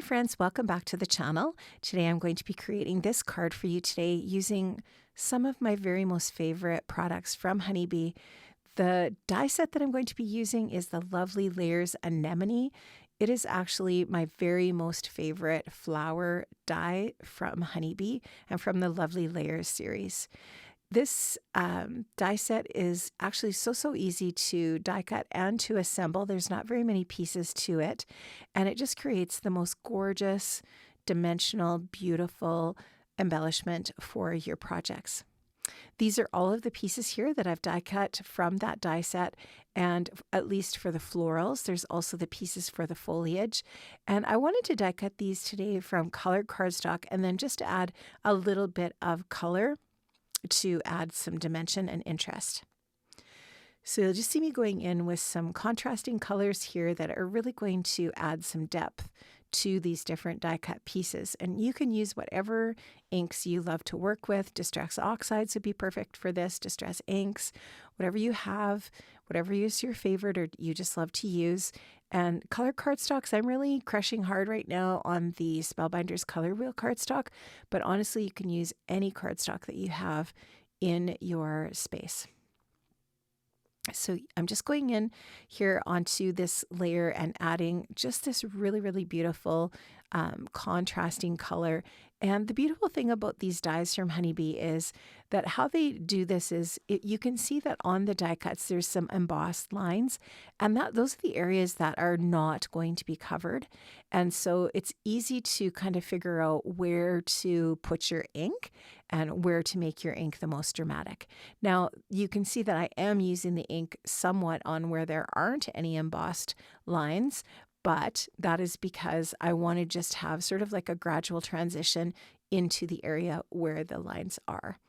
friends, welcome back to the channel. Today I'm going to be creating this card for you today using some of my very most favorite products from Honeybee. The die set that I'm going to be using is the Lovely Layers Anemone. It is actually my very most favorite flower die from Honeybee and from the Lovely Layers series. This die set is actually so easy to die cut and to assemble. There's not very many pieces to it, and it just creates the most gorgeous, dimensional, beautiful embellishment for your projects. These are all of the pieces here that I've die cut from that die set, and at least for the florals, there's also the pieces for the foliage. And I wanted to die cut these today from colored cardstock and then just add a little bit of color to add some dimension and interest. So you'll just see me going in with some contrasting colors here that are really going to add some depth to these different die cut pieces. And you can use whatever inks you love to work with. Distress Oxides would be perfect for this, Distress inks, whatever you have, whatever is your favorite or you just love to use. And color cardstocks, I'm really crushing hard right now on the Spellbinders Colorwheel cardstock, but honestly, you can use any cardstock that you have in your space. So I'm just going in here onto this layer and adding just this really beautiful contrasting color. And the beautiful thing about these dies from Honeybee is that how they do this is you can see that on the die cuts there's some embossed lines, and those are the areas that are not going to be covered. And so it's easy to kind of figure out where to put your ink and where to make your ink the most dramatic. Now you can see that I am using the ink somewhat on where there aren't any embossed lines, but that is because I want to just have sort of like a gradual transition into the area where the lines are.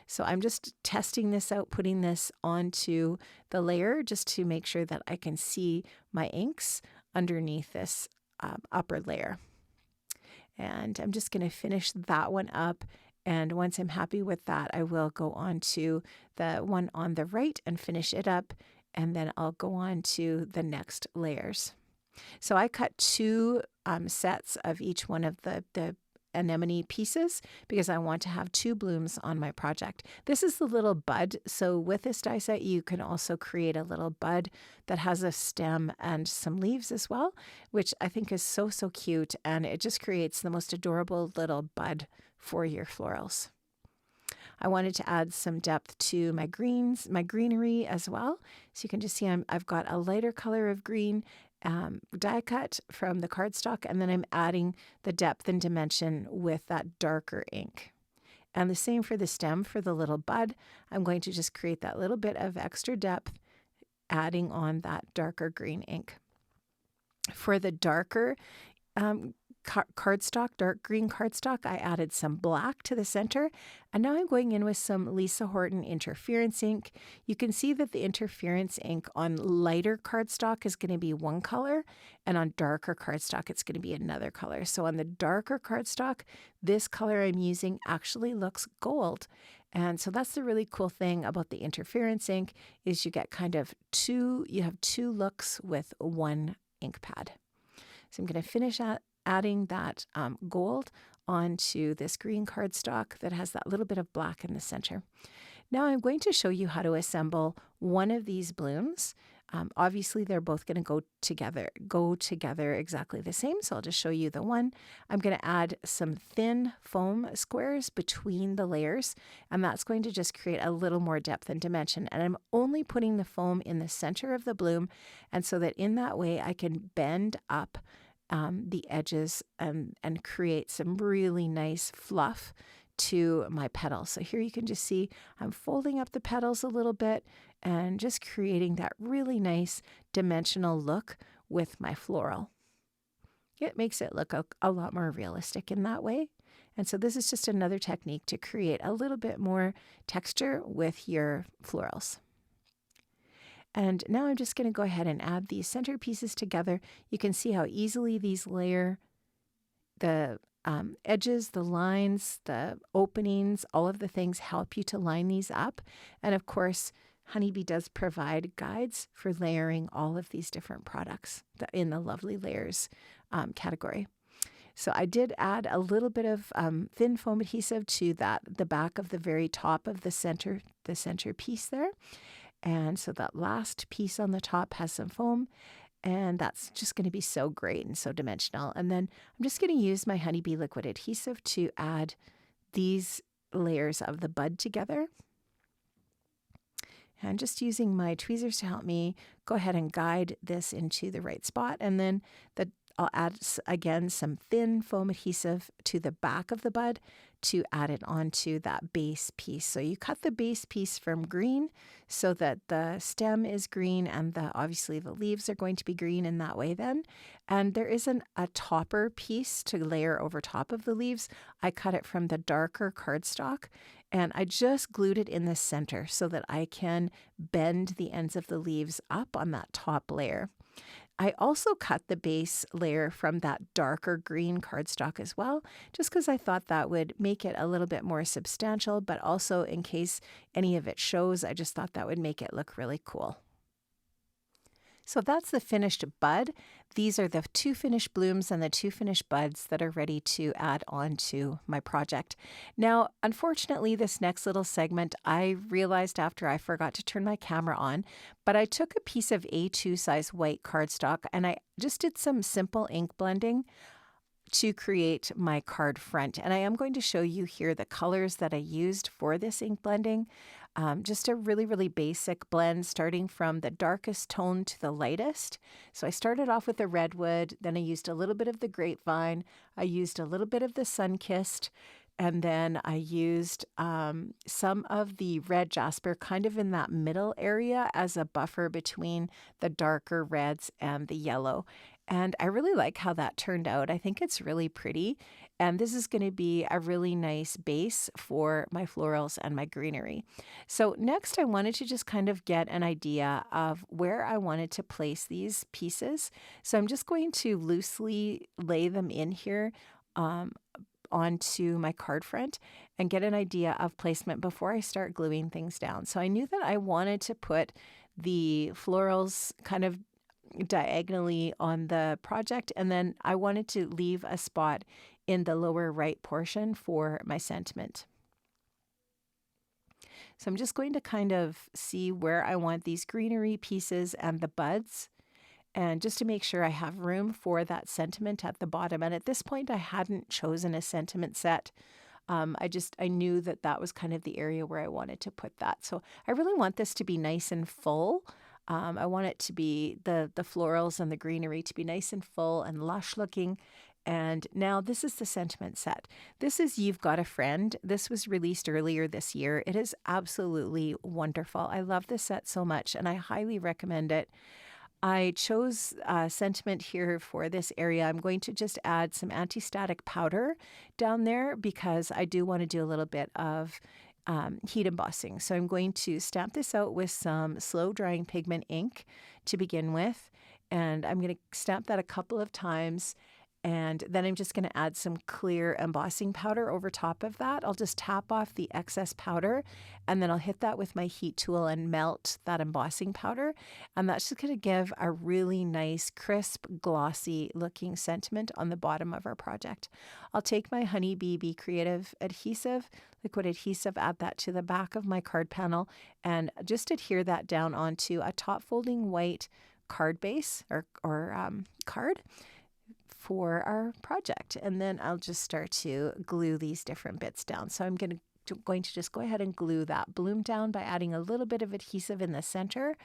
So I'm just testing this out, putting this onto the layer just to make sure that I can see my inks underneath this upper layer. And I'm just going to finish that one up. And once I'm happy with that, I will go on to the one on the right and finish it up. And then I'll go on to the next layers. So I cut two sets of each one of the anemone pieces because I want to have two blooms on my project. This is the little bud. So with this die set, you can also create a little bud that has a stem and some leaves as well, which I think is so cute. And it just creates the most adorable little bud for your florals. I wanted to add some depth to my greens, my greenery as well. So you can just see I've got a lighter color of green die cut from the cardstock, and then I'm adding the depth and dimension with that darker ink. And the same for the stem for the little bud. I'm going to just create that little bit of extra depth, adding on that darker green ink. For the darker cardstock, dark green cardstock, I added some black to the center, and now I'm going in with some Lisa Horton interference ink. You can see that the interference ink on lighter cardstock is going to be one color, and on darker cardstock it's going to be another color. So on the darker cardstock, this color I'm using actually looks gold. And so that's the really cool thing about the interference ink is you get kind of you have two looks with one ink pad. So I'm going to finish adding that gold onto this green cardstock that has that little bit of black in the center. Now I'm going to show you how to assemble one of these blooms. Obviously they're both going to go together exactly the same. So I'll just show you the one. I'm going to add some thin foam squares between the layers, and that's going to just create a little more depth and dimension. And I'm only putting the foam in the center of the bloom, and so that in that way I can bend up the edges and create some really nice fluff to my petals. So here you can just see I'm folding up the petals a little bit and just creating that really nice dimensional look with my floral. It makes it look a lot more realistic in that way. And so this is just another technique to create a little bit more texture with your florals. And now I'm just going to go ahead and add these center pieces together. You can see how easily these layer. The edges, the lines, the openings, all of the things help you to line these up. And of course, Honeybee does provide guides for layering all of these different products in the Lovely Layers category. So I did add a little bit of thin foam adhesive to the back of the very top of the center piece there. And so that last piece on the top has some foam, and that's just going to be so great and so dimensional. And then I'm just going to use my Honeybee liquid adhesive to add these layers of the bud together. And just using my tweezers to help me go ahead and guide this into the right spot. And then I'll add, again, some thin foam adhesive to the back of the bud to add it onto that base piece. So you cut the base piece from green so that the stem is green and obviously the leaves are going to be green in that way then. And there isn't a topper piece to layer over top of the leaves. I cut it from the darker cardstock, and I just glued it in the center so that I can bend the ends of the leaves up on that top layer. I also cut the base layer from that darker green cardstock as well, just because I thought that would make it a little bit more substantial, but also in case any of it shows, I just thought that would make it look really cool. So that's the finished bud. These are the 2 finished blooms and the 2 finished buds that are ready to add on to my project. Now, unfortunately, this next little segment, I realized after I forgot to turn my camera on, but I took a piece of A2 size white cardstock and I just did some simple ink blending to create my card front. And I am going to show you here the colors that I used for this ink blending. Just a really, really basic blend starting from the darkest tone to the lightest. So I started off with the redwood, then I used a little bit of the grapevine, I used a little bit of the sun-kissed, and then I used some of the red jasper kind of in that middle area as a buffer between the darker reds and the yellow. And I really like how that turned out. I think it's really pretty. And this is going to be a really nice base for my florals and my greenery. So next I wanted to just kind of get an idea of where I wanted to place these pieces. So I'm just going to loosely lay them in here onto my card front and get an idea of placement before I start gluing things down. So I knew that I wanted to put the florals kind of diagonally on the project, and then I wanted to leave a spot in the lower right portion for my sentiment. So I'm just going to kind of see where I want these greenery pieces and the buds, and just to make sure I have room for that sentiment at the bottom. And at this point I hadn't chosen a sentiment set. I knew that was kind of the area where I wanted to put that. So I really want this to be nice and full. I want it to be the florals and the greenery to be nice and full and lush looking. And now this is the sentiment set. This is You've Got a Friend. This was released earlier this year. It is absolutely wonderful. I love this set so much and I highly recommend it. I chose sentiment here for this area. I'm going to just add some anti-static powder down there because I do want to do a little bit of heat embossing. So I'm going to stamp this out with some slow drying pigment ink to begin with. And I'm going to stamp that a couple of times. And then I'm just going to add some clear embossing powder over top of that. I'll just tap off the excess powder and then I'll hit that with my heat tool and melt that embossing powder. And that's just going to give a really nice, crisp, glossy looking sentiment on the bottom of our project. I'll take my Honeybee Be Creative adhesive, liquid adhesive, add that to the back of my card panel and just adhere that down onto a top folding white card base or card for our project. And then I'll just start to glue these different bits down. So I'm going to just go ahead and glue that bloom down by adding a little bit of adhesive in the center.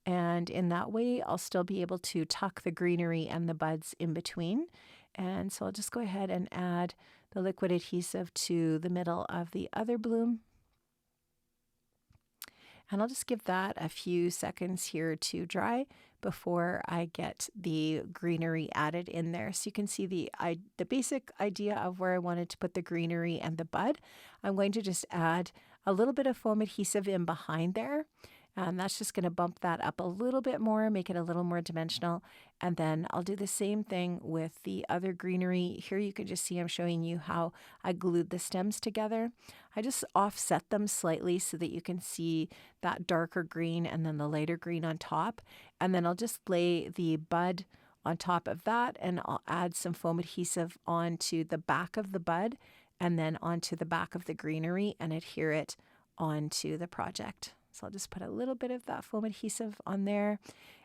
And in that way, I'll still be able to tuck the greenery and the buds in between. And so I'll just go ahead and add the liquid adhesive to the middle of the other bloom. And I'll just give that a few seconds here to dry before I get the greenery added in there. So you can see the basic idea of where I wanted to put the greenery and the bud. I'm going to just add a little bit of foam adhesive in behind there. And that's just going to bump that up a little bit more, make it a little more dimensional. And then I'll do the same thing with the other greenery. Here you can just see I'm showing you how I glued the stems together. I just offset them slightly so that you can see that darker green and then the lighter green on top. And then I'll just lay the bud on top of that, and I'll add some foam adhesive onto the back of the bud and then onto the back of the greenery and adhere it onto the project. So I'll just put a little bit of that foam adhesive on there,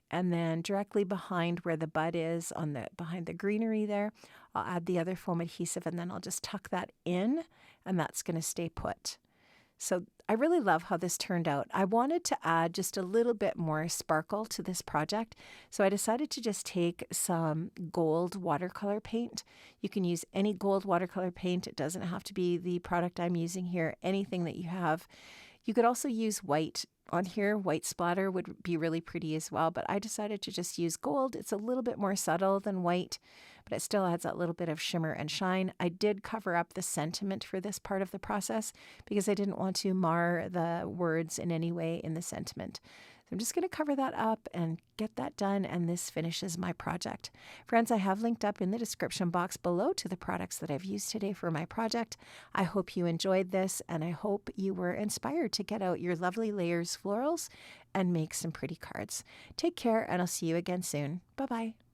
and then directly behind where the bud is, behind the greenery there, I'll add the other foam adhesive, and then I'll just tuck that in, and that's going to stay put. So I really love how this turned out. I wanted to add just a little bit more sparkle to this project, so I decided to just take some gold watercolor paint. You can use any gold watercolor paint. It doesn't have to be the product I'm using here, anything that you have. You could also use white on here. White splatter would be really pretty as well, but I decided to just use gold. It's a little bit more subtle than white, but it still adds that little bit of shimmer and shine. I did cover up the sentiment for this part of the process because I didn't want to mar the words in any way in the sentiment. So I'm just going to cover that up and get that done, and this finishes my project. Friends, I have linked up in the description box below to the products that I've used today for my project. I hope you enjoyed this, and I hope you were inspired to get out your lovely layers florals and make some pretty cards. Take care, and I'll see you again soon. Bye-bye.